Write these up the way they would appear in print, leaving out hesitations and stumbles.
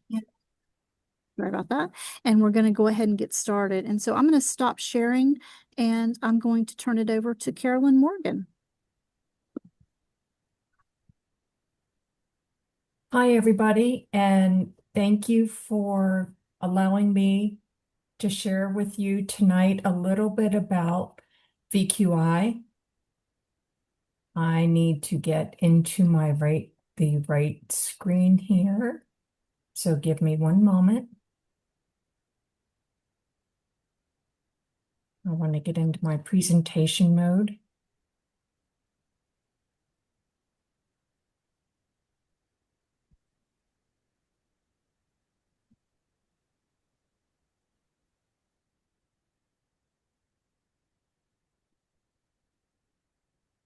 Yeah, sorry about that. And we're going to go ahead and get started. And so I'm going to stop sharing and I'm going to turn it over to Carolyn Morgan. Hi, everybody, and thank you for allowing me to share with you tonight a little bit about VQI. I need to get into the right screen here. So give me one moment. I want to get into my presentation mode.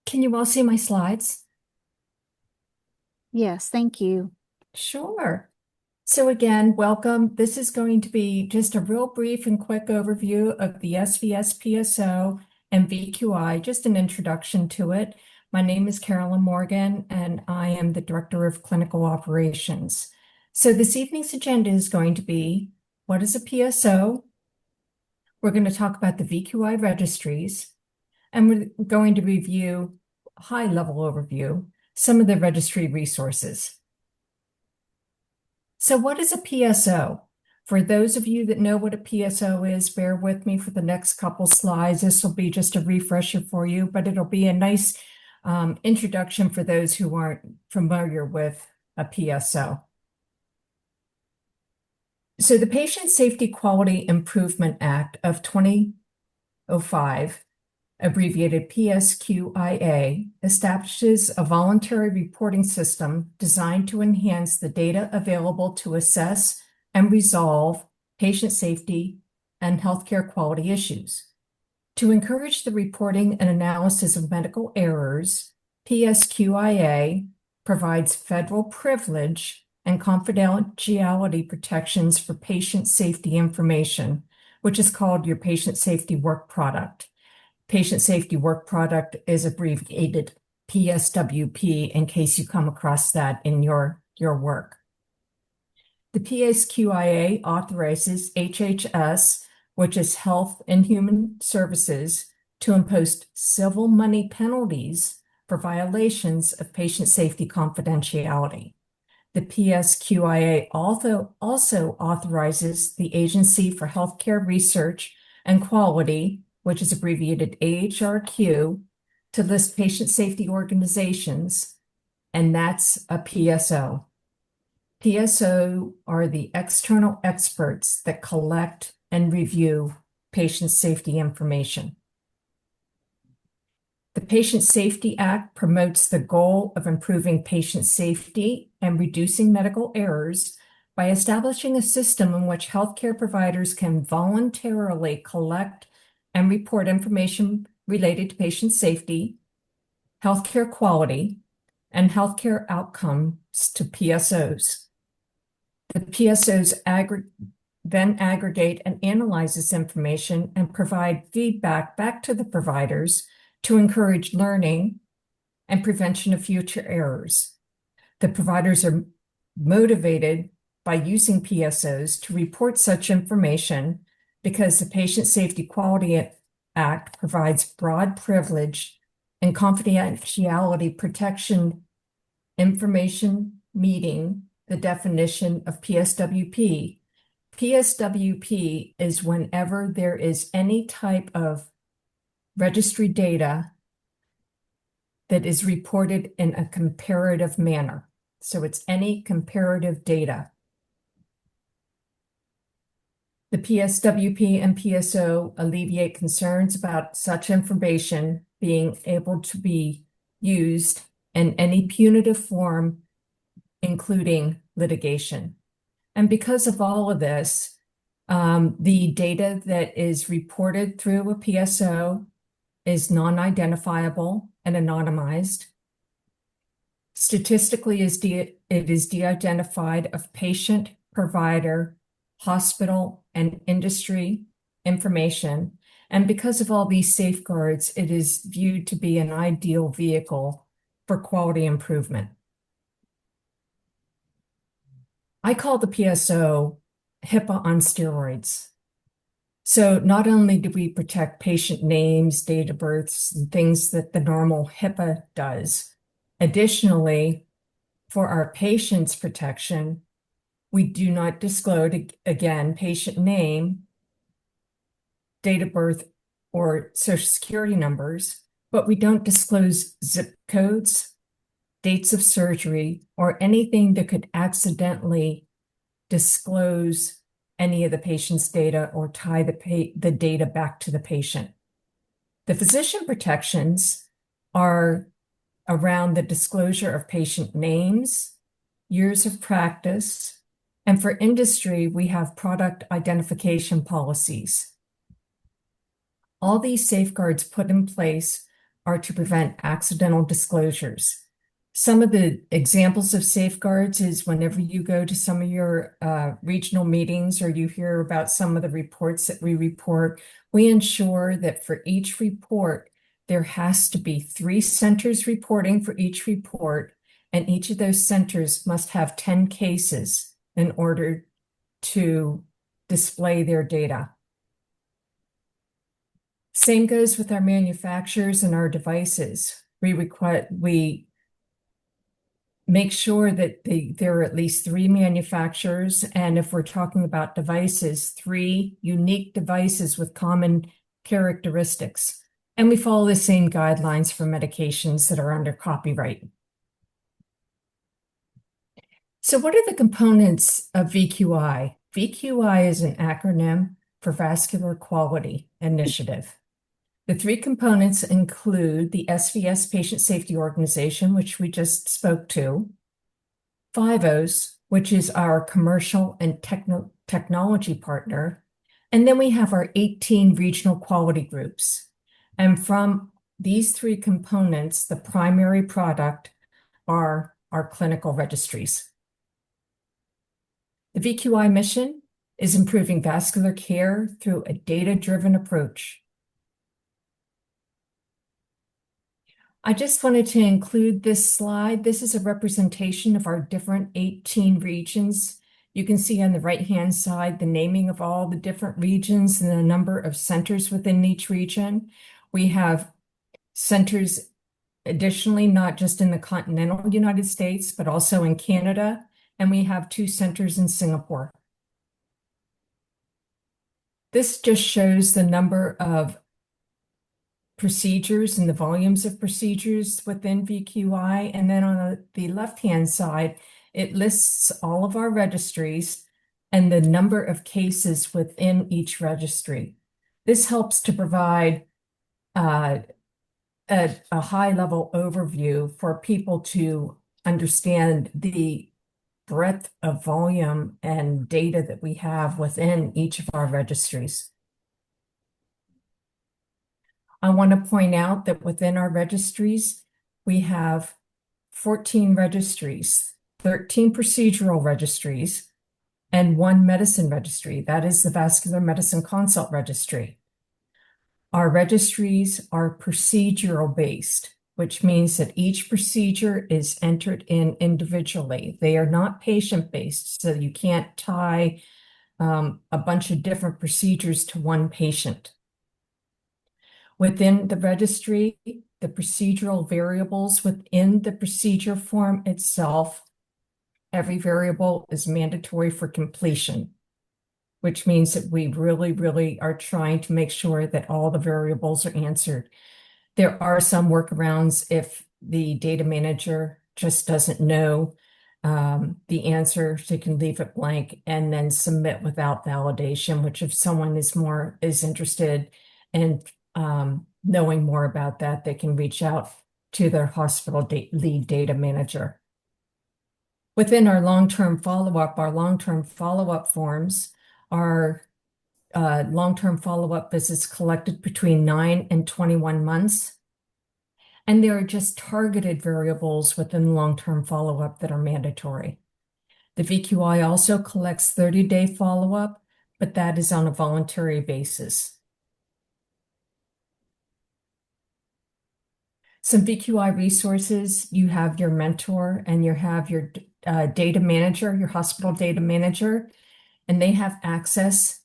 Can you all see my slides? Yes, thank you. Sure. So again, welcome. This is going to be just a real brief and quick overview of the SVS PSO and VQI, just an introduction to it. My name is Carolyn Morgan, and I am the Director of Clinical Operations. So this evening's agenda is going to be, what is a PSO? We're going to talk about the VQI registries, and we're going to review a high-level overview, some of the registry resources. So what is a PSO? For those of you that know what a PSO is, bear with me for the next couple slides. This will be just a refresher for you, but it'll be a nice introduction for those who aren't familiar with a PSO. So the Patient Safety Quality Improvement Act of 2005, abbreviated PSQIA, establishes a voluntary reporting system designed to enhance the data available to assess and resolve patient safety and healthcare quality issues. To encourage the reporting and analysis of medical errors, PSQIA provides federal privilege and confidentiality protections for patient safety information, which is called your Patient Safety Work Product. Patient Safety Work Product is abbreviated PSWP in case you come across that in your work. The PSQIA authorizes HHS, which is Health and Human Services, to impose civil money penalties for violations of patient safety confidentiality. The PSQIA also authorizes the Agency for Healthcare Research and Quality, which is abbreviated AHRQ, to list patient safety organizations, and that's a PSO. PSO are the external experts that collect and review patient safety information. The Patient Safety Act promotes the goal of improving patient safety and reducing medical errors by establishing a system in which healthcare providers can voluntarily collect and report information related to patient safety, healthcare quality, and healthcare outcomes to PSOs. The PSOs then aggregate and analyze this information and provide feedback back to the providers to encourage learning and prevention of future errors. The providers are motivated by using PSOs to report such information because the Patient Safety Quality Act provides broad privilege and confidentiality protection information meeting the definition of PSWP. PSWP is whenever there is any type of registry data that is reported in a comparative manner. So it's any comparative data. The PSWP and PSO alleviate concerns about such information being able to be used in any punitive form, including litigation. And because of all of this, the data that is reported through a PSO is non-identifiable and anonymized. Statistically, it is de-identified of patient, provider, hospital, and industry information. And because of all these safeguards, it is viewed to be an ideal vehicle for quality improvement. I call the PSO HIPAA on steroids. So not only do we protect patient names, date of births, and things that the normal HIPAA does, additionally, for our patients' protection, we do not disclose, again, patient name, date of birth, or social security numbers, but we don't disclose zip codes, dates of surgery, or anything that could accidentally disclose any of the patient's data or tie the data back to the patient. The physician protections are around the disclosure of patient names, years of practice, and for industry, we have product identification policies. All these safeguards put in place are to prevent accidental disclosures. Some of the examples of safeguards is whenever you go to some of your regional meetings or you hear about some of the reports that we report, we ensure that for each report, there has to be 3 centers reporting for each report, and each of those centers must have 10 cases in order to display their data. Same goes with our manufacturers and our devices. We make sure that there are at least 3 manufacturers, and if we're talking about devices, 3 unique devices with common characteristics. And we follow the same guidelines for medications that are under copyright. So what are the components of VQI? VQI is an acronym for Vascular Quality Initiative. The 3 components include the SVS Patient Safety Organization, which we just spoke to, FIVOS, which is our commercial and technology partner, and then we have our 18 regional quality groups. And from these 3 components, the primary product are our clinical registries. The VQI mission is improving vascular care through a data-driven approach. I just wanted to include this slide. This is a representation of our different 18 regions. You can see on the right-hand side the naming of all the different regions and the number of centers within each region. We have centers additionally, not just in the continental United States, but also in Canada, and we have 2 centers in Singapore. This just shows the number of procedures and the volumes of procedures within VQI. And then on the left-hand side, it lists all of our registries and the number of cases within each registry. This helps to provide a high-level overview for people to understand the breadth of volume and data that we have within each of our registries. I want to point out that within our registries, we have 14 registries, 13 procedural registries, and 1 medicine registry. That is the Vascular Medicine Consult Registry. Our registries are procedural based, which means that each procedure is entered in individually. They are not patient based, so you can't tie a bunch of different procedures to one patient. Within the registry, the procedural variables within the procedure form itself, every variable is mandatory for completion, which means that we really, really are trying to make sure that all the variables are answered. There are some workarounds if the data manager just doesn't know the answer, they can leave it blank and then submit without validation, which if someone is interested in knowing more about that, they can reach out to their hospital lead data manager. Within our long-term follow-up forms are long-term follow-up visits collected between 9 and 21 months. And there are just targeted variables within long-term follow-up that are mandatory. The VQI also collects 30-day follow-up, but that is on a voluntary basis. Some VQI resources, you have your mentor and you have your data manager, your hospital data manager, and they have access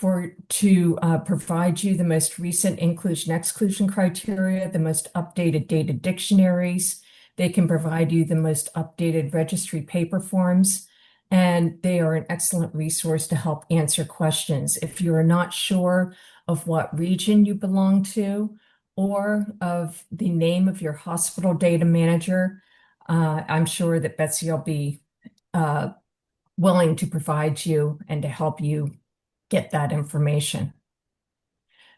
to provide you the most recent inclusion exclusion criteria, the most updated data dictionaries. They can provide you the most updated registry paper forms, and they are an excellent resource to help answer questions. If you are not sure of what region you belong to or of the name of your hospital data manager, I'm sure that Betsy will be willing to provide you and to help you get that information.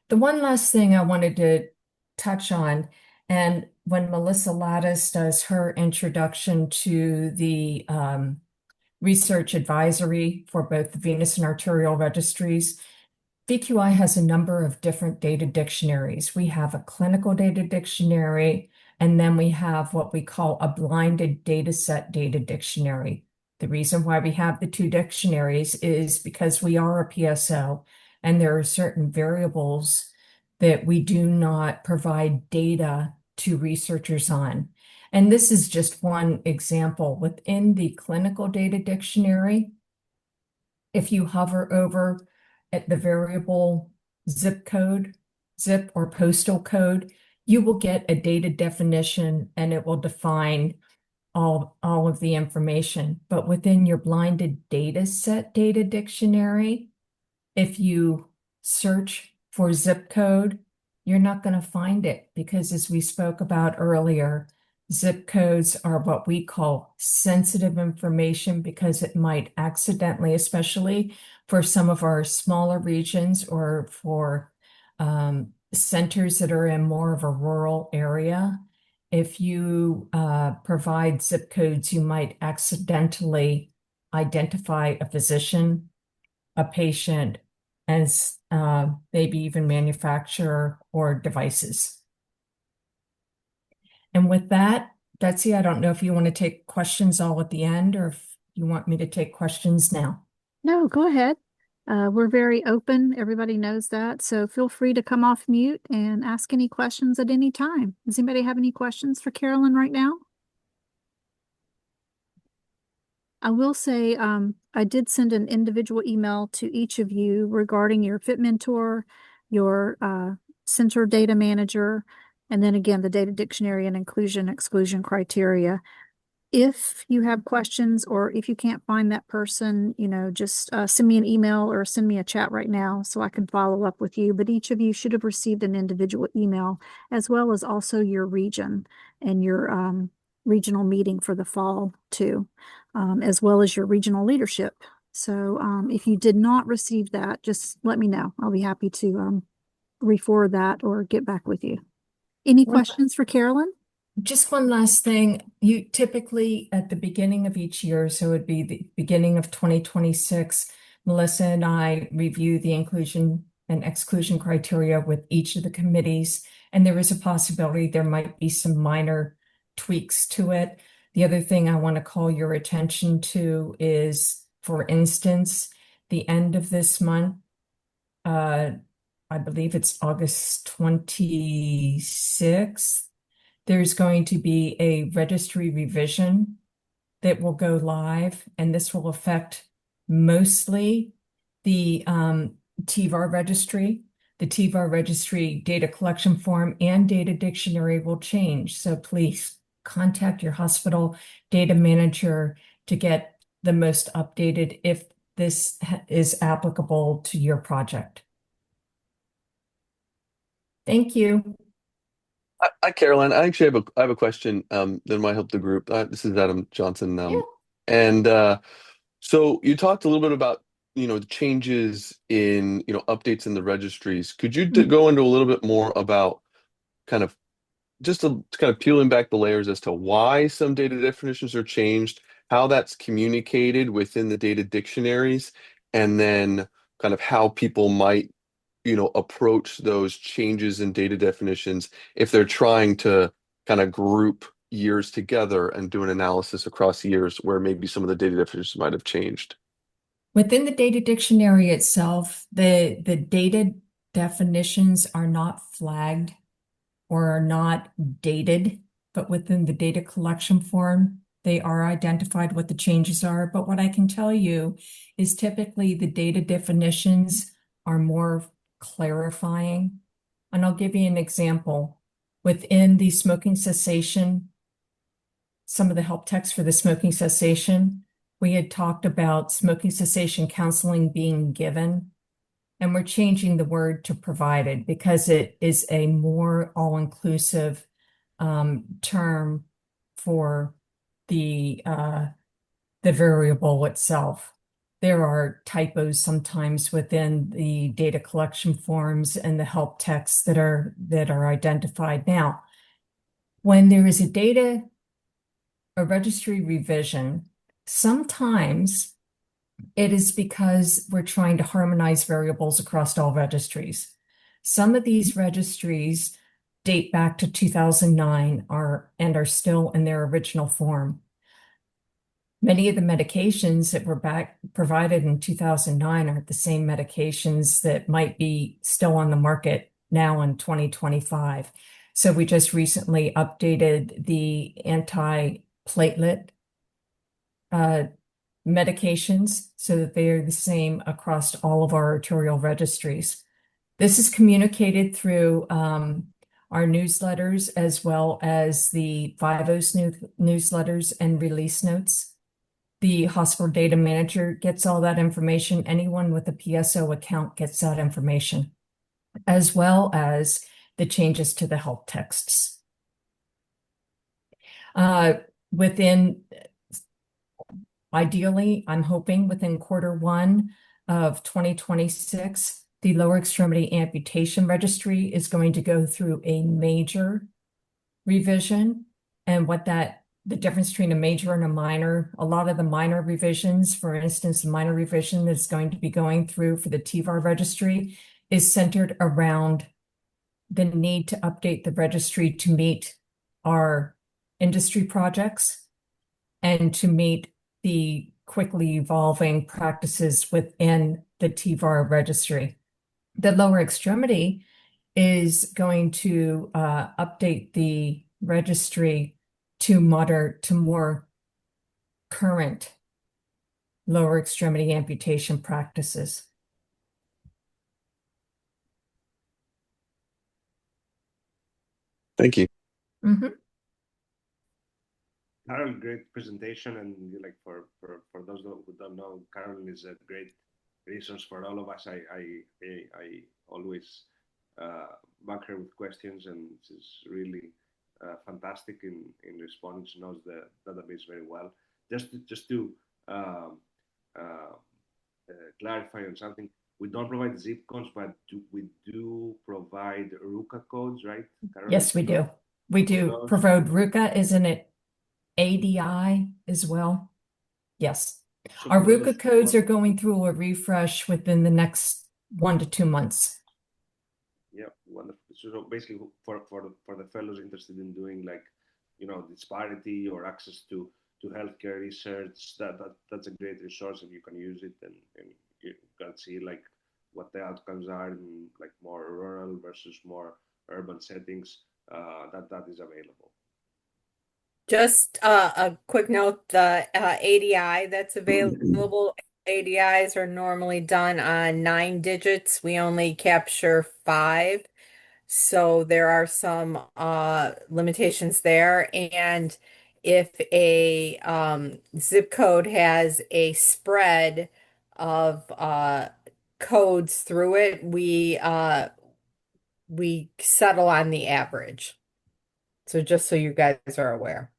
The one last thing I wanted to touch on, and when Melissa Lattis does her introduction to the research advisory for both the venous and arterial registries, VQI has a number of different data dictionaries. We have a clinical data dictionary, and then we have what we call a blinded data set data dictionary. The reason why we have the two dictionaries is because we are a PSO, and there are certain variables that we do not provide data to researchers on. And this is just one example. Within the clinical data dictionary, if you hover over at the variable zip code, zip or postal code, you will get a data definition and it will define all of the information. But within your blinded data set data dictionary, if you search for zip code, you're not going to find it because, as we spoke about earlier, zip codes are what we call sensitive information because it might accidentally, especially for some of our smaller regions or for centers that are in more of a rural area. If you provide zip codes, you might accidentally identify a physician, a patient, as maybe even manufacturer or devices. And with that, Betsy, I don't know if you want to take questions all at the end or if you want me to take questions now. No, go ahead. We're very open. Everybody knows that. So feel free to come off mute and ask any questions at any time. Does anybody have any questions for Carolyn right now? I will say, I did send an individual email to each of you regarding your Fit Mentor, your center data manager, and then again, the data dictionary and inclusion exclusion criteria. If you have questions or if you can't find that person, just send me an email or send me a chat right now so I can follow up with you. But each of you should have received an individual email as well as also your region and your regional meeting for the fall too, as well as your regional leadership. So if you did not receive that, just let me know. I'll be happy to re-forward that or get back with you. Any questions for Carolyn? Just one last thing. You typically at the beginning of each year, so it'd be the beginning of 2026, Melissa and I review the inclusion and exclusion criteria with each of the committees, and there is a possibility there might be some minor tweaks to it. The other thing I want to call your attention to is, for instance, the end of this month, I believe it's August 26th, there's going to be a registry revision that will go live, and this will affect mostly the TVAR registry. The TVAR registry data collection form and data dictionary will change. So please contact your hospital data manager to get the most updated if this is applicable to your project. Thank you. Hi, Caroline. I actually have a question that might help the group. This is Adam Johnson. Yeah. And so you talked a little bit about, the changes in, updates in the registries. Could you go into a little bit more about kind of kind of peeling back the layers as to why some data definitions are changed, how that's communicated within the data dictionaries, and then kind of how people might approach those changes in data definitions if they're trying to kind of group years together and do an analysis across years where maybe some of the data definitions might have changed? Within the data dictionary itself, the data definitions are not flagged or are not dated, but within the data collection form, they are identified what the changes are. But what I can tell you is typically the data definitions are more clarifying. And I'll give you an example. Within the smoking cessation, some of the help text for the smoking cessation, we had talked about smoking cessation counseling being given. And we're changing the word to provided because it is a more all-inclusive term for the variable itself. There are typos sometimes within the data collection forms and the help texts that are identified. Now, when there is a registry revision, sometimes it is because we're trying to harmonize variables across all registries. Some of these registries date back to 2009 and are still in their original form. Many of the medications that were provided in 2009 aren't the same medications that might be still on the market now in 2025. So we just recently updated the antiplatelet medications so that they are the same across all of our arterial registries. This is communicated through our newsletters as well as the VIVOS newsletters and release notes. The hospital data manager gets all that information. Anyone with a PSO account gets that information, as well as the changes to the help texts. Ideally, I'm hoping within Q1 of 2026, the lower extremity amputation registry is going to go through a major revision. And the difference between a major and a minor, a lot of the minor revisions, for instance, the minor revision that's going to be going through for the TVAR registry is centered around the need to update the registry to meet our industry projects and to meet the quickly evolving practices within the TVAR registry. The lower extremity is going to update the registry to more current lower extremity amputation practices. Thank you. Mm-hmm. Carol, great presentation, and like for those who don't know, Carol is a great resource for all of us. I always back her with questions, and she's really fantastic in responding. She knows the database very well. Just to clarify on something, we don't provide zip codes, but we do provide RUCA codes, right, Carol? Yes, we do. We do provide RUCA, isn't it? ADI as well. Yes. So Our RUCA codes are going through a refresh within the next 1 to 2 months. Yeah, wonderful. So basically, for the fellows interested in doing disparity or access to healthcare research, that's a great resource, and you can use it and you can see like what the outcomes are in like more rural versus more urban settings. That is available. Just a quick note, the ADI that's available, ADIs are normally done on 9 digits. We only capture 5. So there are some limitations there. And if a zip code has a spread of codes through it, we settle on the average. So just so you guys are aware.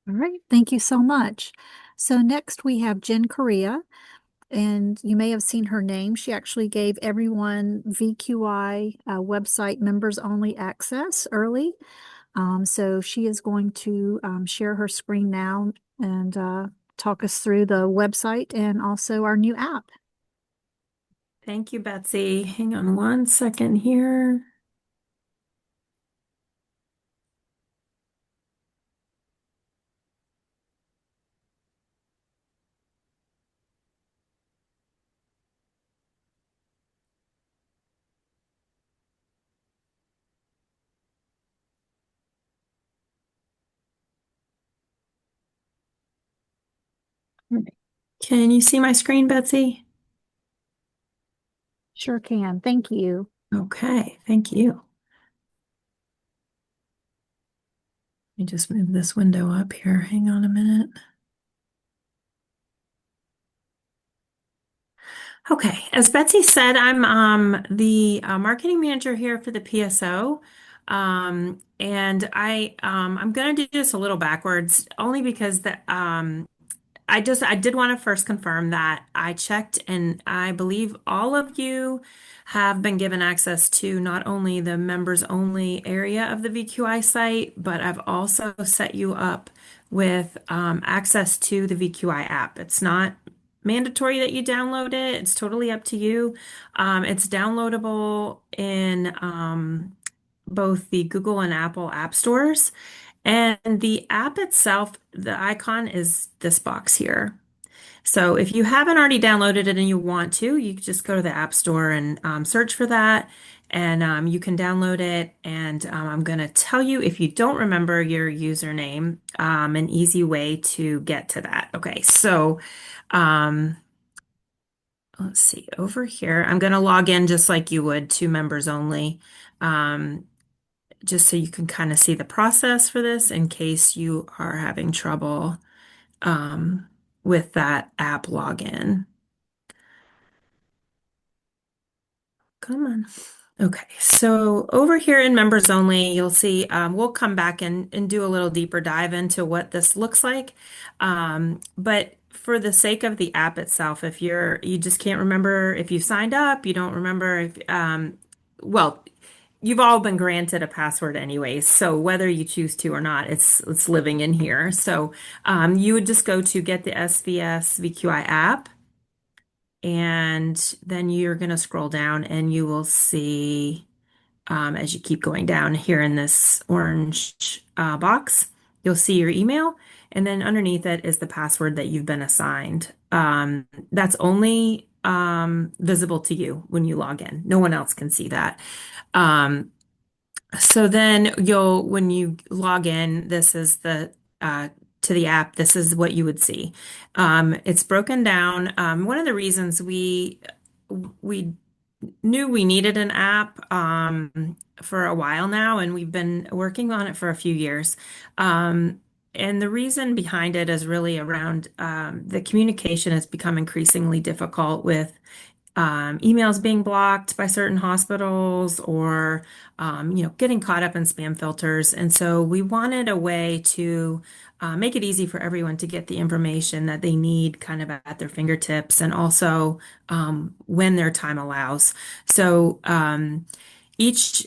All right, thank you so much. So next we have Jen Correa, and you may have seen her name. She actually gave everyone VQI website members only access early. So she is going to share her screen now and talk us through the website and also our new app. Thank you, Betsy. Hang on 1 second here. Can you see my screen, Betsy? Sure can. Thank you. Okay, thank you. Let me just move this window up here. Hang on a minute. Okay, as Betsy said, I'm the marketing manager here for the PSO. And I'm gonna do this a little backwards, only because I did want to first confirm that I checked, and I believe all of you have been given access to not only the members only area of the VQI site, but I've also set you up with access to the VQI app. It's not mandatory that you download it. It's totally up to you. It's downloadable in both the Google and Apple app stores. And the app itself, the icon is this box here. So if you haven't already downloaded it and you want to, you can just go to the App Store and search for that. And you can download it. And I'm going to tell you, if you don't remember your username, an easy way to get to that. Okay, so um, let's see over here. I'm going to log in just like you would to members only. Um, just so you can kind of see the process for this in case you are having trouble um, with that app login. Come on. Okay, so over here in members only, you'll see we'll come back and do a little deeper dive into what this looks like. But for the sake of the app itself, if you just can't remember if you signed up, you don't remember if well, you've all been granted a password anyways, so whether you choose to or not, it's living in here. So you would just go to get the SVS VQI app. And then you're going to scroll down and you will see, as you keep going down here in this orange box, you'll see your email. And then underneath it is the password that you've been assigned. That's only visible to you when you log in. No one else can see that. So then when you log in, this is to the app, this is what you would see. It's broken down. One of the reasons we knew we needed an app for a while now, and we've been working on it for a few years. And the reason behind it is really around the communication has become increasingly difficult with emails being blocked by certain hospitals or getting caught up in spam filters. And so we wanted a way to make it easy for everyone to get the information that they need kind of at their fingertips and also when their time allows. So each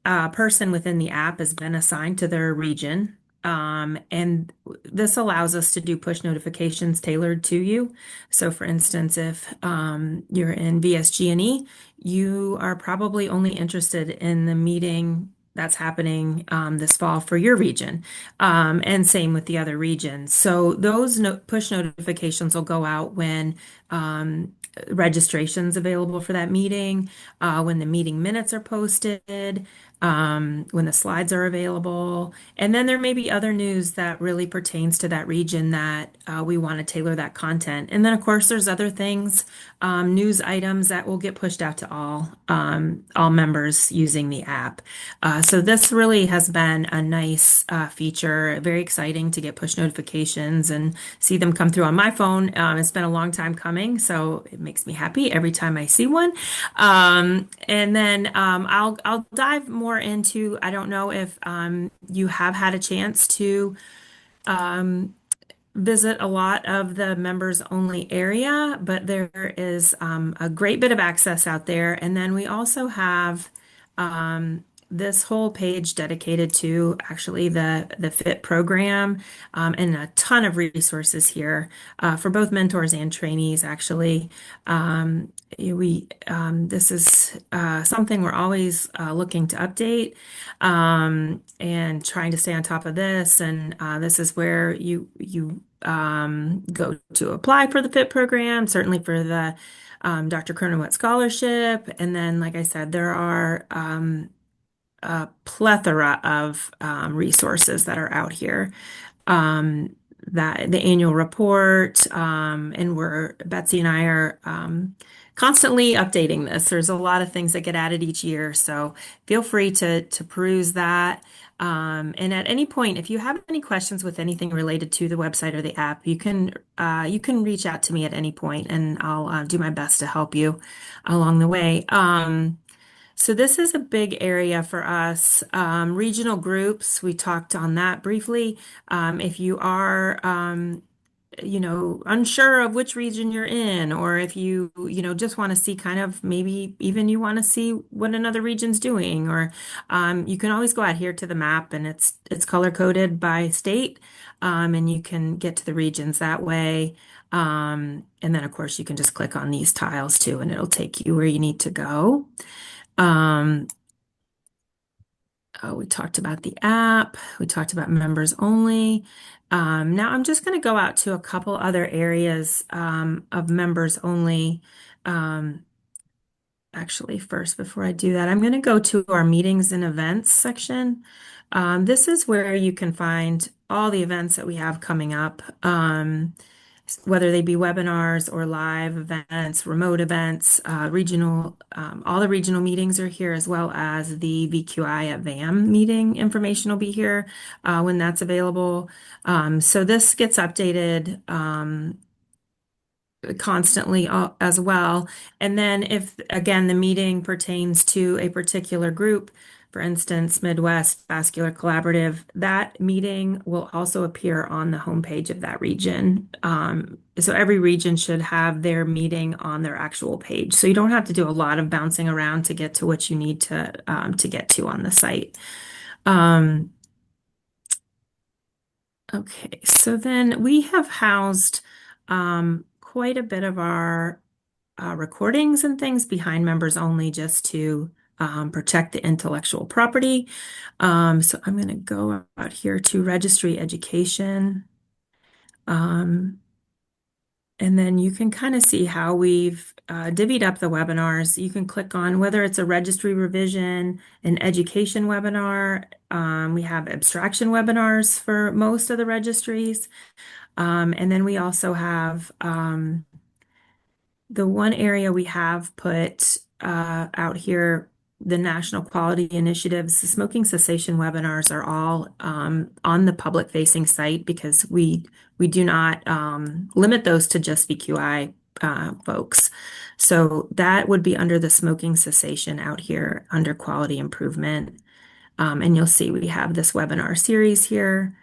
person within the app has been assigned to their region. And this allows us to do push notifications tailored to you. So for instance, if you're in VSG&E, you are probably only interested in the meeting that's happening this fall for your region, and same with the other regions. So those push notifications will go out when registration's available for that meeting, when the meeting minutes are posted, when the slides are available. And then there may be other news that really pertains to that region that we want to tailor that content. And then, of course, there's other things, news items that will get pushed out to all members using the app. So this really has been a nice feature, very exciting to get push notifications and see them come through on my phone. It's been a long time coming, so it makes me happy every time I see one. And then I'll dive more into, I don't know if you have had a chance to visit a lot of the members only area, but there is a great bit of access out there. And then we also have this whole page dedicated to actually the FIT program, and a ton of resources here for both mentors and trainees, actually. This is something we're always looking to update and trying to stay on top of this. And this is where you go to apply for the FIT program, certainly for the Dr. Cronenwet Scholarship. And then, like I said, there are a plethora of resources that are out here. the annual report, and Betsy and I are constantly updating this. There's a lot of things that get added each year, so feel free to peruse that. And at any point, if you have any questions with anything related to the website or the app, you can reach out to me at any point, and I'll do my best to help you along the way. So this is a big area for us. Regional groups, we talked on that briefly. If you are, unsure of which region you're in, or if just want to see kind of maybe even you want to see what another region's doing, or you can always go out here to the map and it's color coded by state, and you can get to the regions that way. And then of course you can just click on these tiles too, and it'll take you where you need to go. We talked about the app. We talked about members only. Now I'm just going to go out to a couple other areas of members only. Actually, first, before I do that, I'm going to go to our meetings and events section. This is where you can find all the events that we have coming up. Whether they be webinars or live events, remote events, regional, all the regional meetings are here, as well as the VQI at VAM meeting information will be here when that's available. So this gets updated constantly as well. And then if, again, the meeting pertains to a particular group, for instance, Midwest Vascular Collaborative, that meeting will also appear on the homepage of that region. So every region should have their meeting on their actual page. So you don't have to do a lot of bouncing around to get to what you need to get to on the site. Okay, so then we have housed quite a bit of our recordings and things behind members only, just to protect the intellectual property. So I'm going to go out here to registry education. And then you can kind of see how we've divvied up the webinars. You can click on whether it's a registry revision, an education webinar. We have abstraction webinars for most of the registries. And then we also have the one area we have put out here, the National Quality Initiatives, the smoking cessation webinars are all on the public facing site, because we do not limit those to just VQI folks. So that would be under the smoking cessation out here under quality improvement. And you'll see we have this webinar series here.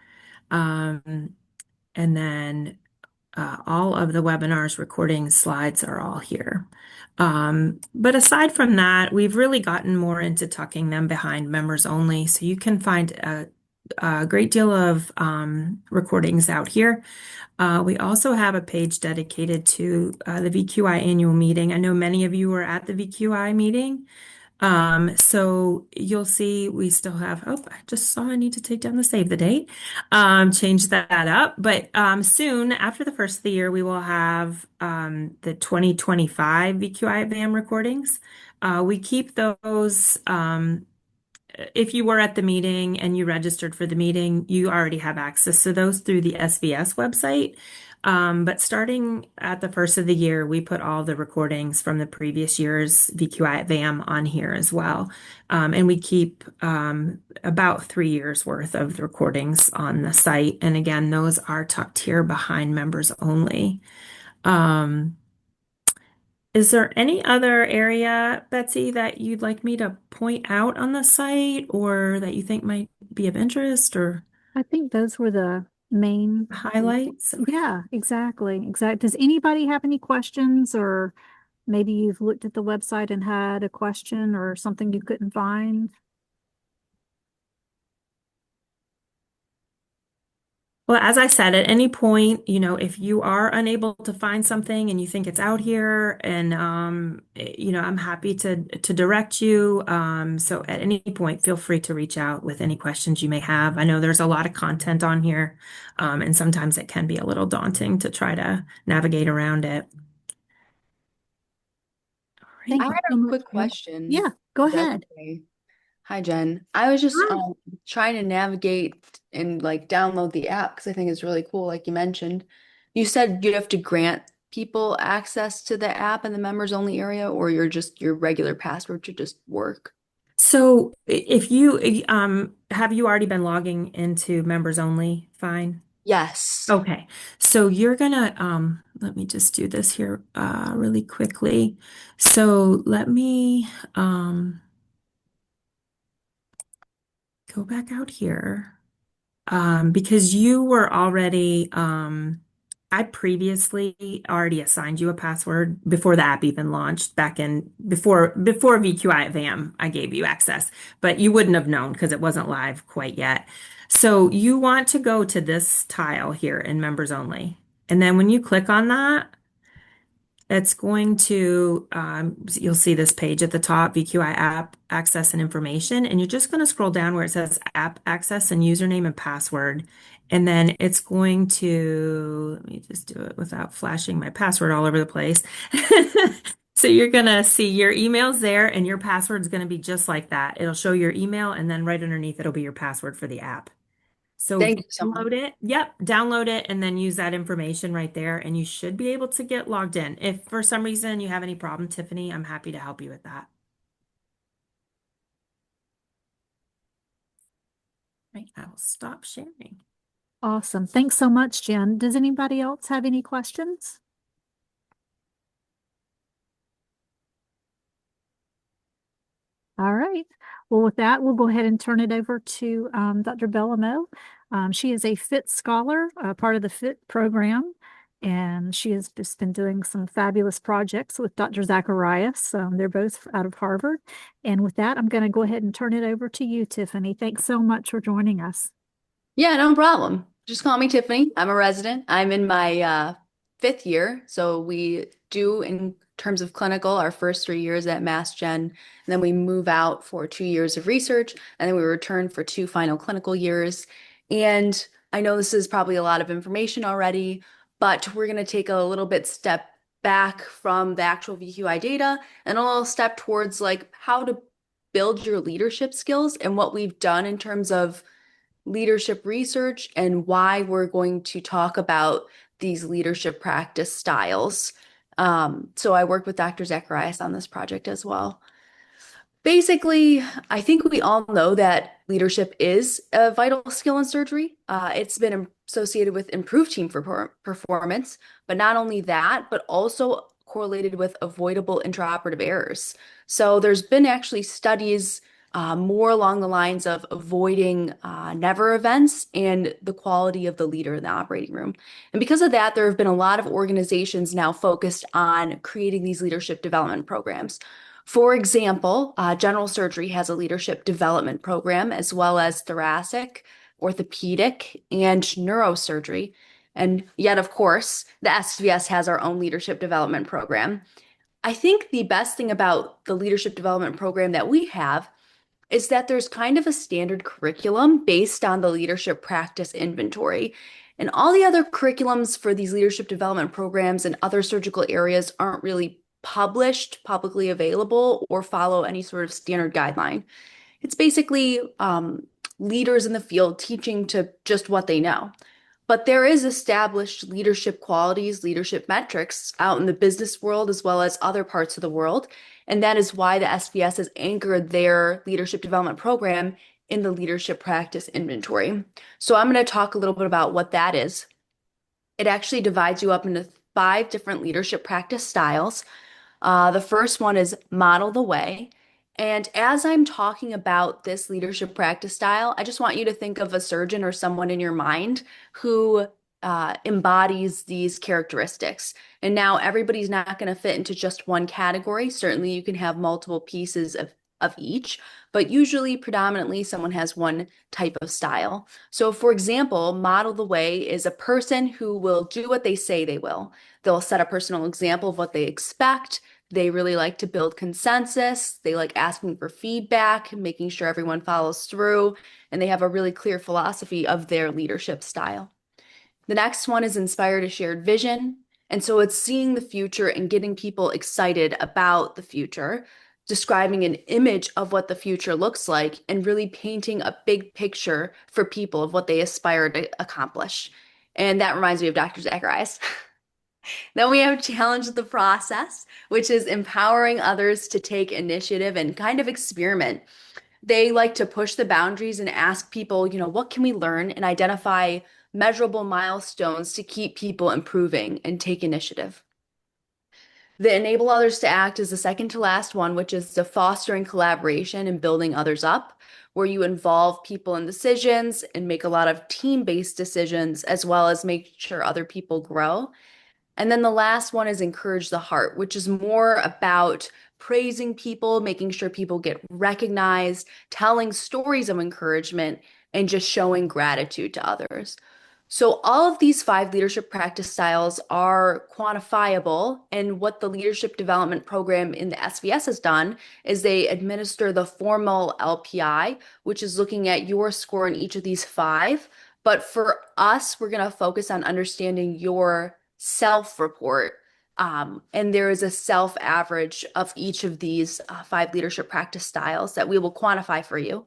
And then all of the webinars, recordings, slides are all here. But aside from that, we've really gotten more into tucking them behind members only. So you can find a great deal of recordings out here. We also have a page dedicated to the VQI annual meeting. I know many of you were at the VQI meeting. So you'll see we still have, I just saw I need to take down the save the date, change that up. But soon after the first of the year, we will have the 2025 VQI VAM recordings. We keep those. If you were at the meeting and you registered for the meeting, you already have access to those through the SVS website. But starting at the first of the year, we put all the recordings from the previous year's VQI at VAM on here as well. And we keep about 3 years worth of recordings on the site. And again, those are tucked here behind members only. Is there any other area, Betsy, that you'd like me to point out on the site, or that you think might be of interest, or I think those were the main. highlights? Yeah, exactly. Does anybody have any questions, or maybe you've looked at the website and had a question or something you couldn't find? Well, as I said, at any point, if you are unable to find something and you think it's out here, and I'm happy to direct you. So at any point, feel free to reach out with any questions you may have. I know there's a lot of content on here, and sometimes it can be a little daunting to try to navigate around it. All right. Thank I you had so a much. quick question. Yeah, go if that's ahead. okay. Hi, Jen. I was just Hi. trying to navigate and like download the app because I think it's really cool, like you mentioned. You said you'd have to grant people access to the app in the members only area, or your regular password should just work. So if you have you already been logging into members only? Fine. Yes. Okay. So you're gonna let me just do this here really quickly. So let me go back out here. Because you were already, I previously already assigned you a password before the app even launched back in before VQI VM, I gave you access, but you wouldn't have known because it wasn't live quite yet. So you want to go to this tile here in members only. And then when you click on that, it's going to, you'll see this page at the top, VQI app access and information, and you're just going to scroll down where it says app access and username and password. And then it's going to, let me just do it without flashing my password all over the place. So you're going to see your emails there and your password is going to be just like that. It'll show your email and then right underneath it'll be your password for the app. So Thank you so much. download it. Yep, download it and then use that information right there, and you should be able to get logged in. If for some reason you have any problem, Tiffany, I'm happy to help you with that. Right, I will stop sharing. Awesome. Thanks so much, Jen. Does anybody else have any questions? All right. Well, with that, we'll go ahead and turn it over to Dr. Bellomo. She is a FIT scholar, part of the FIT program, and she has just been doing some fabulous projects with Dr. Zacharias. They're both out of Harvard. And with that, I'm going to go ahead and turn it over to you, Tiffany. Thanks so much for joining us. Yeah, no problem. Just call me Tiffany. I'm a resident. I'm in my fifth year. So we do, in terms of clinical, our first 3 years at Mass Gen, and then we move out for 2 years of research, and then we return for 2 final clinical years. And I know this is probably a lot of information already, but we're going to take a little bit step back from the actual VQI data and a little step towards like how to build your leadership skills and what we've done in terms of leadership research and why we're going to talk about these leadership practice styles. So I work with Dr. Zacharias on this project as well. Basically, I think we all know that leadership is a vital skill in surgery. It's been associated with improved team performance, but not only that, but also correlated with avoidable intraoperative errors. So there's been actually studies more along the lines of avoiding never events and the quality of the leader in the operating room. And because of that, there have been a lot of organizations now focused on creating these leadership development programs. For example, general surgery has a leadership development program, as well as thoracic, orthopedic, and neurosurgery. And yet, of course, the SVS has our own leadership development program. I think the best thing about the leadership development program that we have is that there's kind of a standard curriculum based on the leadership practice inventory. And all the other curriculums for these leadership development programs and other surgical areas aren't really published, publicly available, or follow any sort of standard guideline. It's basically leaders in the field teaching to just what they know. But there is established leadership qualities, leadership metrics out in the business world as well as other parts of the world. And that is why the SVS has anchored their leadership development program in the leadership practice inventory. So I'm going to talk a little bit about what that is. It actually divides you up into 5 different leadership practice styles. The first one is model the way. And as I'm talking about this leadership practice style, I just want you to think of a surgeon or someone in your mind who embodies these characteristics. And now everybody's not going to fit into just one category. Certainly, you can have multiple pieces of each, but usually, predominantly, someone has one type of style. So, for example, model the way is a person who will do what they say they will. They'll set a personal example of what they expect. They really like to build consensus. They like asking for feedback, making sure everyone follows through, and they have a really clear philosophy of their leadership style. The next one is inspired a shared vision. And so it's seeing the future and getting people excited about the future. describing an image of what the future looks like and really painting a big picture for people of what they aspire to accomplish. And that reminds me of Dr. Zacharias. Then we have challenge the process, which is empowering others to take initiative and kind of experiment. They like to push the boundaries and ask people, what can we learn, and identify measurable milestones to keep people improving and take initiative. The enable others to act is the second to last one, which is the fostering collaboration and building others up, where you involve people in decisions and make a lot of team-based decisions, as well as make sure other people grow. And then the last one is encourage the heart, which is more about praising people, making sure people get recognized, telling stories of encouragement, and just showing gratitude to others. So all of these 5 leadership practice styles are quantifiable. And what the leadership development program in the SVS has done is they administer the formal LPI, which is looking at your score in each of these 5. But for us, we're going to focus on understanding your self-report. And there is a self-average of each of these 5 leadership practice styles that we will quantify for you.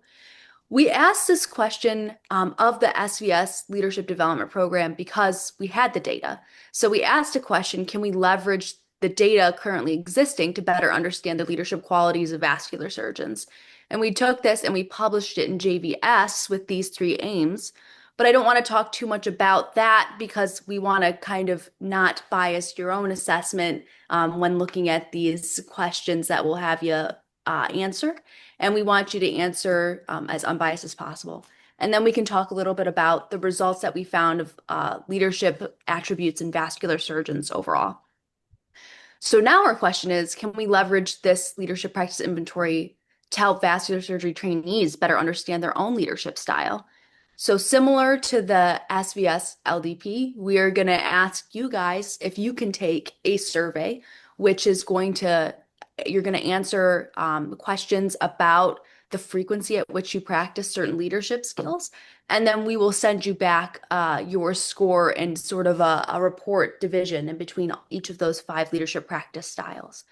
We asked this question of the SVS Leadership Development Program because we had the data. So we asked a question, can we leverage the data currently existing to better understand the leadership qualities of vascular surgeons? And we took this and we published it in JVS with these 3 aims. But I don't want to talk too much about that because we want to kind of not bias your own assessment when looking at these questions that we'll have you answer. And we want you to answer as unbiased as possible. And then we can talk a little bit about the results that we found of leadership attributes in vascular surgeons overall. So now our question is, can we leverage this leadership practice inventory to help vascular surgery trainees better understand their own leadership style? So similar to the SVS LDP, we are going to ask you guys if you can take a survey, which is you're going to answer questions about the frequency at which you practice certain leadership skills. And then we will send you back your score and sort of a report division in between each of those 5 leadership practice styles.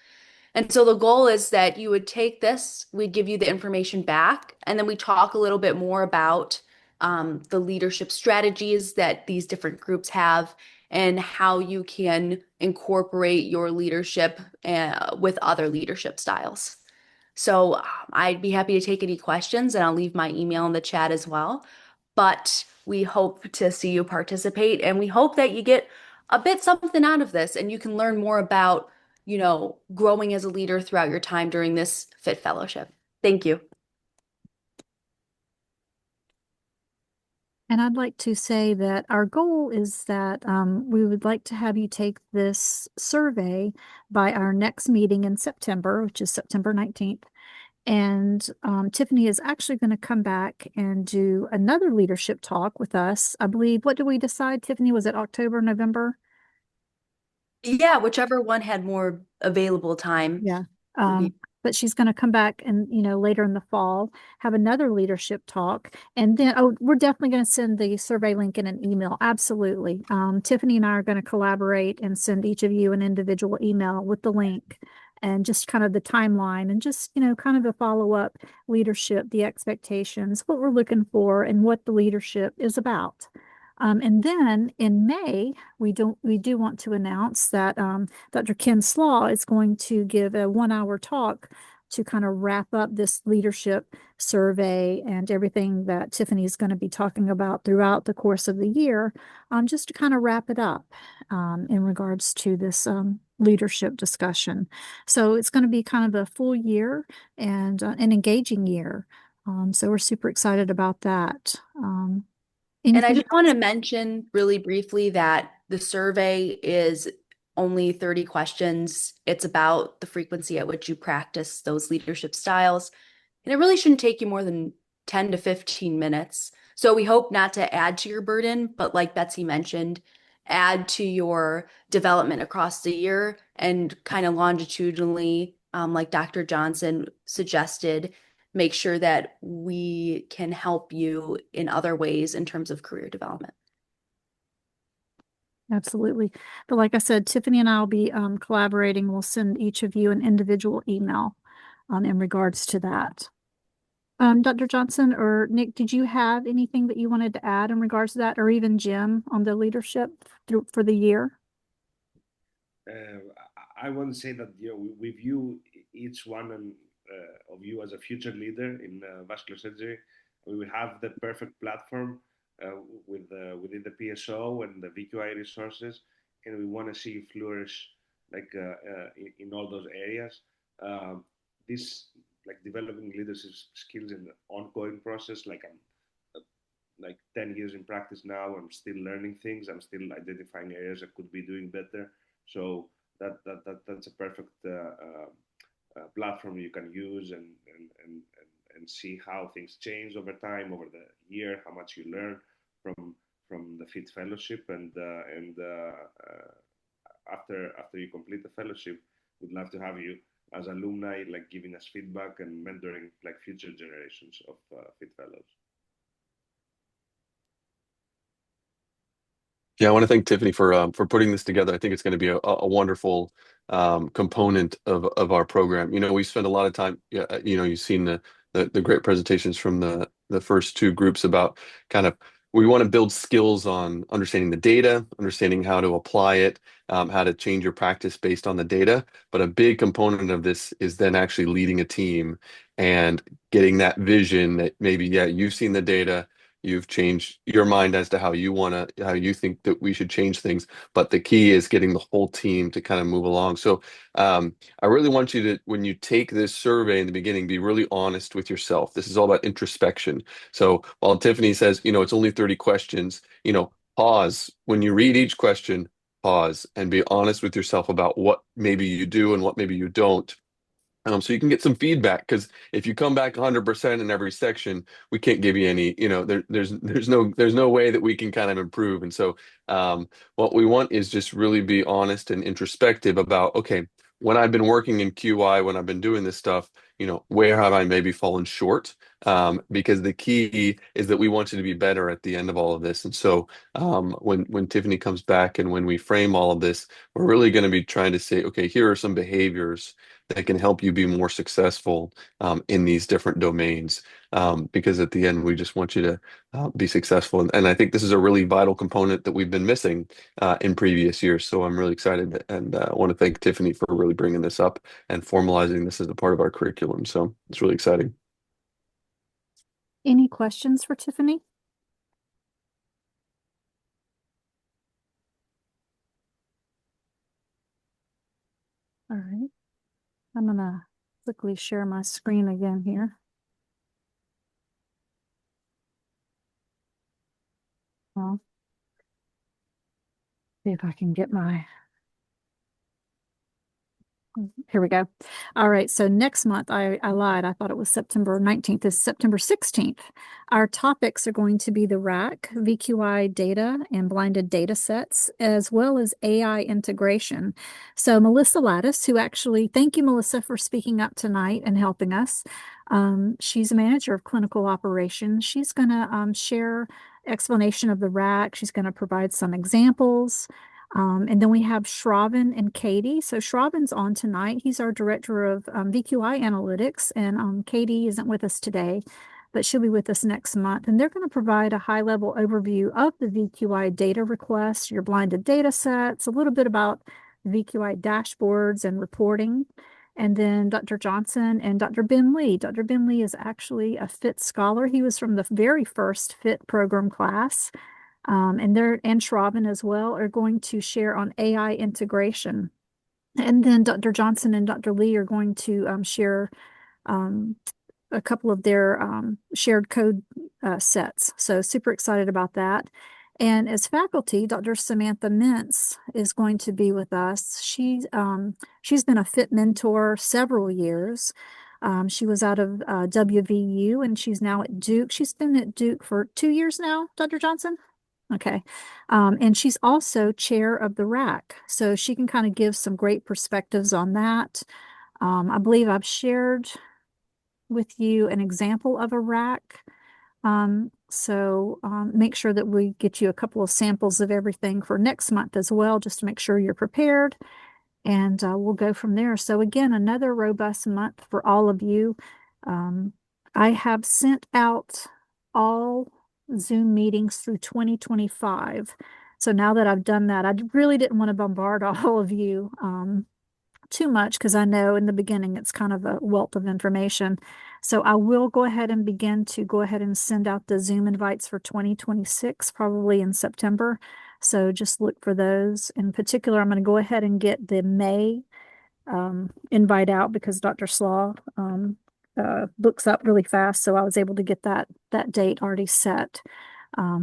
And so the goal is that you would take this, we'd give you the information back, and then we talk a little bit more about the leadership strategies that these different groups have and how you can incorporate your leadership with other leadership styles. So I'd be happy to take any questions, and I'll leave my email in the chat as well. But we hope to see you participate, and we hope that you get a bit something out of this and you can learn more about, growing as a leader throughout your time during this FIT fellowship. Thank you. And I'd like to say that our goal is that we would like to have you take this survey by our next meeting in September, which is September 19th. And Tiffany is actually going to come back and do another leadership talk with us. I believe, what did we decide, Tiffany? Was it October, November? Yeah, whichever one had more available time. Yeah. But she's going to come back and, later in the fall, have another leadership talk. And then, we're definitely going to send the survey link in an email. Absolutely. Tiffany and I are going to collaborate and send each of you an individual email with the link and just kind of the timeline and just, kind of a follow-up leadership, the expectations, what we're looking for and what the leadership is about. And then in May, we do want to announce that Dr. Ken Slaw is going to give a 1-hour talk to kind of wrap up this leadership survey and everything that Tiffany is going to be talking about throughout the course of the year, just to kind of wrap it up in regards to this leadership discussion. So it's going to be kind of a full year and an engaging year. So we're super excited about that. And I just want to mention really briefly that the survey is only 30 questions. It's about the frequency at which you practice those leadership styles. And it really shouldn't take you more than 10 to 15 minutes. So we hope not to add to your burden, but like Betsy mentioned, add to your development across the year and kind of longitudinally, like Dr. Johnson suggested, make sure that we can help you in other ways in terms of career development. Absolutely. But like I said, Tiffany and I will be collaborating. We'll send each of you an individual email in regards to that. Dr. Johnson or Nick, did you have anything that you wanted to add in regards to that, or even Jim on the leadership for the year? I want to say that we view each one of you as a future leader in vascular surgery. We will have the perfect platform within the PSO and the VQI resources, and we want to see you flourish in all those areas. This like developing leadership skills in the ongoing process. I'm 10 years in practice now. I'm still learning things. I'm still identifying areas I could be doing better. So that's a perfect platform you can use and see how things change over time, over the year, how much you learn from the FIT fellowship, and after you complete the fellowship, we'd love to have you as alumni, like giving us feedback and mentoring like future generations of FIT fellows. Yeah, I want to thank Tiffany for putting this together. I think it's going to be a wonderful component of our program. We spend a lot of time. You've seen the great presentations from the first two groups about kind of we want to build skills on understanding the data, understanding how to apply it, how to change your practice based on the data. But a big component of this is then actually leading a team and getting that vision that maybe, yeah, you've seen the data. You've changed your mind as to how you think that we should change things. But the key is getting the whole team to kind of move along. So I really want you to, when you take this survey in the beginning, be really honest with yourself. This is all about introspection. So while Tiffany says, it's only 30 questions, pause. When you read each question, pause and be honest with yourself about what maybe you do and what maybe you don't. So you can get some feedback, because if you come back 100% in every section, we can't give you any, there's no way that we can kind of improve. And so what we want is just really be honest and introspective about, okay, when I've been working in QI, when I've been doing this stuff, where have I maybe fallen short? Because the key is that we want you to be better at the end of all of this. And so when Tiffany comes back and when we frame all of this, we're really going to be trying to say, okay, here are some behaviors that can help you be more successful in these different domains. Because at the end, we just want you to be successful. And I think this is a really vital component that we've been missing in previous years. So I'm really excited, and I want to thank Tiffany for really bringing this up and formalizing this as a part of our curriculum. So it's really exciting. Any questions for Tiffany? All right. I'm going to quickly share my screen again here. Well, see if I can get my... Here we go. All right. So next month, I lied. I thought it was September 19th. It's September 16th. Our topics are going to be the RAC, VQI data, and blinded data sets, as well as AI integration. So Melissa Lattis, who actually, thank you, Melissa, for speaking up tonight and helping us. She's a manager of clinical operations. She's going to share explanation of the RAC. She's going to provide some examples. And then we have Shravan and Katie. So Shravan's on tonight. He's our director of VQI analytics, and Katie isn't with us today, but she'll be with us next month. And they're going to provide a high-level overview of the VQI data requests, your blinded data sets, a little bit about VQI dashboards and reporting. And then Dr. Johnson and Dr. Ben Lee. Dr. Ben Lee is actually a FIT scholar. He was from the very first FIT program class. And Shravan as well are going to share on AI integration. And then Dr. Johnson and Dr. Lee are going to share a couple of their shared code sets. So super excited about that. And as faculty, Dr. Samantha Mintz is going to be with us. She's been a FIT mentor several years. She was out of WVU, and she's now at Duke. She's been at Duke for 2 years now, Dr. Johnson? Okay. And she's also chair of the RAC. So she can kind of give some great perspectives on that. I believe I've shared with you an example of a RAC. So make sure that we get you a couple of samples of everything for next month as well, just to make sure you're prepared. and we'll go from there. So again, another robust month for all of you. I have sent out all Zoom meetings through 2025. So now that I've done that, I really didn't want to bombard all of you too much because I know in the beginning it's kind of a wealth of information. So I will go ahead and begin to go ahead and send out the Zoom invites for 2026, probably in September. So just look for those. In particular, I'm going to go ahead and get the May invite out because Dr. Slaw books up really fast. So I was able to get that date already set.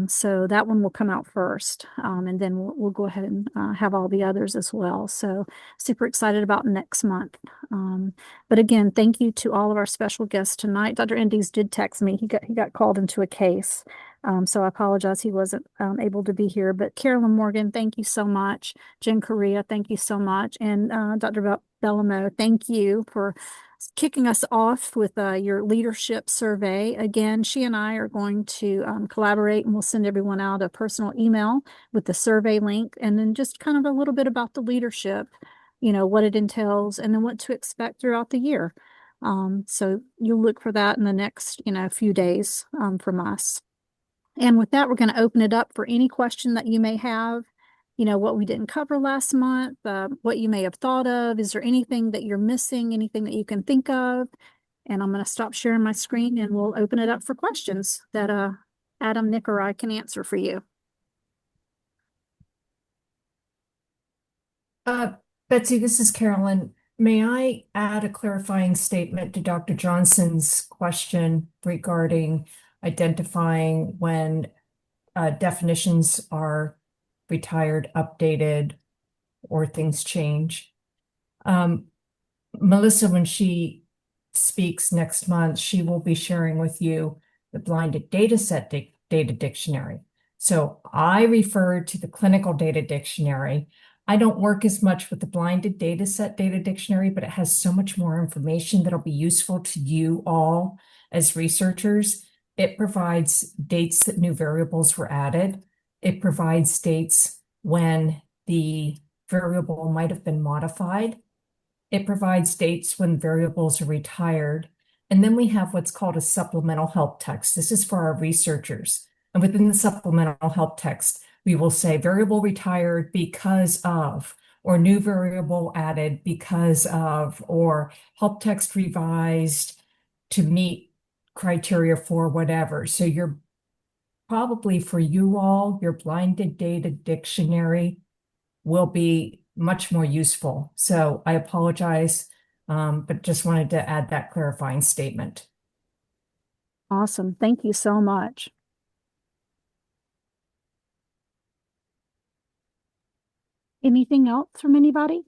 So that one will come out first, and then we'll go ahead and have all the others as well. So super excited about next month. But again, thank you to all of our special guests tonight. Dr. Endes did text me. He got called into a case. So I apologize he wasn't able to be here. But Carolyn Morgan, thank you so much. Jen Correa, thank you so much. And Dr. Bellamo, thank you for kicking us off with your leadership survey. Again, she and I are going to collaborate, and we'll send everyone out a personal email with the survey link, and then just kind of a little bit about the leadership, what it entails, and then what to expect throughout the year. So you'll look for that in the next, few days from us. And with that, we're going to open it up for any question that you may have. What we didn't cover last month, what you may have thought of. Is there anything that you're missing, anything that you can think of? And I'm going to stop sharing my screen and we'll open it up for questions that Adam, Nick, or I can answer for you. Betsy, this is Carolyn. May I add a clarifying statement to Dr. Johnson's question regarding identifying when definitions are retired, updated, or things change? Melissa, when she speaks next month, she will be sharing with you the blinded data set data dictionary. So I refer to the clinical data dictionary. I don't work as much with the blinded data set data dictionary, but it has so much more information that'll be useful to you all as researchers. It provides dates that new variables were added. It provides dates when the variable might have been modified. It provides dates when variables are retired. And then we have what's called a supplemental help text. This is for our researchers. And within the supplemental help text, we will say variable retired because of, or new variable added because of, or help text revised to meet criteria for whatever. So you're probably, for you all, your blinded data dictionary will be much more useful. So I apologize, but just wanted to add that clarifying statement. Awesome. Thank you so much. Anything else from anybody?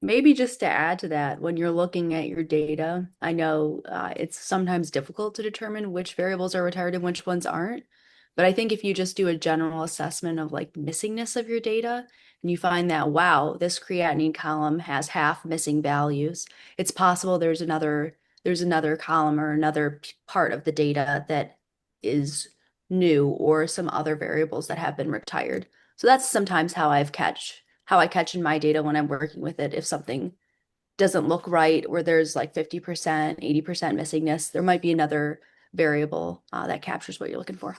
Maybe just to add to that, when you're looking at your data, I know it's sometimes difficult to determine which variables are retired and which ones aren't. But I think if you just do a general assessment of like missingness of your data, and you find that, wow, this creatinine column has half missing values, it's possible there's another column or another part of the data that is new, or some other variables that have been retired. So that's sometimes how I catch in my data when I'm working with it. If something doesn't look right, where there's like 50%, 80% missingness, there might be another variable that captures what you're looking for.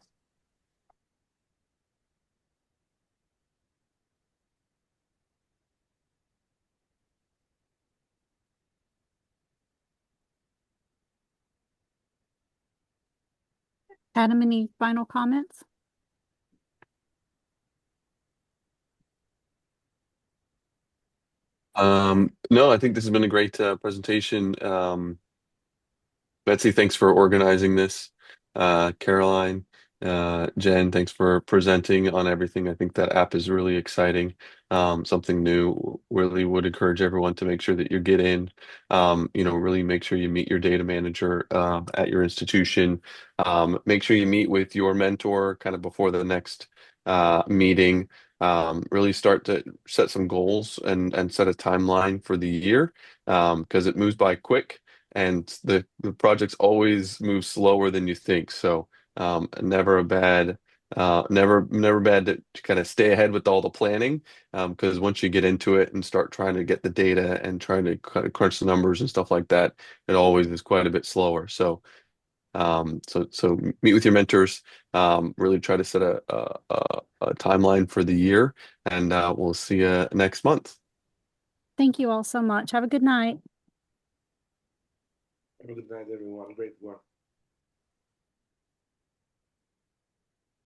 Adam, any final comments? No, I think this has been a great presentation. Betsy, thanks for organizing this. Caroline, Jen, thanks for presenting on everything. I think that app is really exciting. Something new. Really would encourage everyone to make sure that you get in. Really make sure you meet your data manager at your institution. Make sure you meet with your mentor kind of before the next meeting. Really start to set some goals and set a timeline for the year because it moves by quick. And the projects always move slower than you think. So never a bad Never bad to kind of stay ahead with all the planning, because once you get into it and start trying to get the data and trying to kind of crunch the numbers and stuff like that, it always is quite a bit slower. So meet with your mentors, really try to set a timeline for the year, and we'll see you next month. Thank you all so much. Have a good night. Have a good night, everyone. Great work.